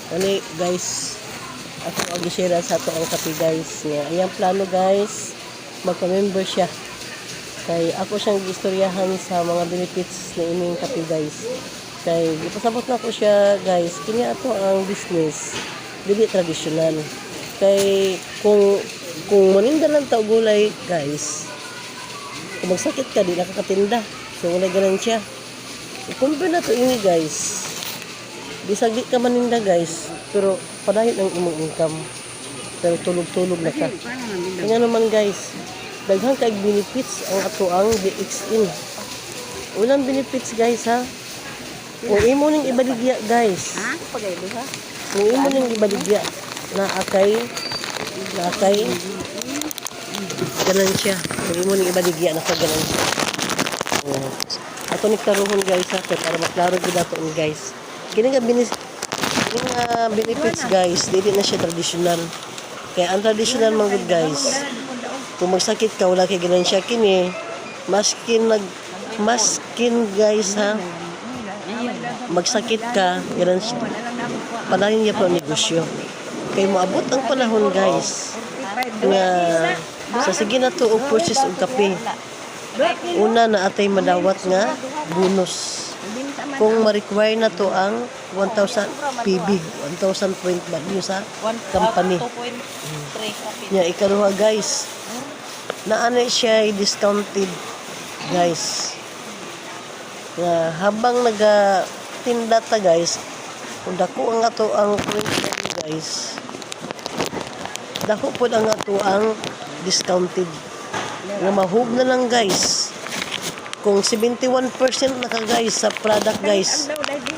Ani guys, ako ang i-share sa ato ang kape guys. Ayang plano guys, magpa-member siya. Kay ako siyang gistoryahan sa mga benefits na ining kape guys. Kay ipasabot na ko siya guys, kini ato ang business, dili traditional. Kay kung maninda lang ta gulay guys, kung magsakit ka di nakakatinda. So wala ganansya. I-compare na to ini guys. Bisag di ka maninda guys, pero padayon ang imong income. Pero tulog-tulog na ka. Kaya naman guys, daghang kaig benefits ang ato ang DXN. Unang benefits guys ha. Kung imo ning ibaligya guys. Ha? Pagaylo ha? Kung imo ning ibaligya na akay ganansya. Kung imo ning ibaligya na ganansya. Ato ni karuhon guys ha, para maklaro gid ato guys. Kini nga benefits guys, dili na siya traditional. Kaya ang traditional man gud guys, kung magsakit ka wala kay ganansya kini, maskin guys ha, magsakit ka ganansya palahin niya pa negosyo. Kay moabot ang panahon guys nga sa sige na to og purchase og kape, una na atay madawat nga bonus. Kung ma-require na to ang 1,000 PB, 1,000 point value sa company. Nya ikaduha guys, naanay siya discounted guys. Habang nagatinda ta guys, kung dako ang ato ang point value guys, dako po ang ato ang discounted. Nga mahug na lang guys. Kung 71% na ka guys sa product guys,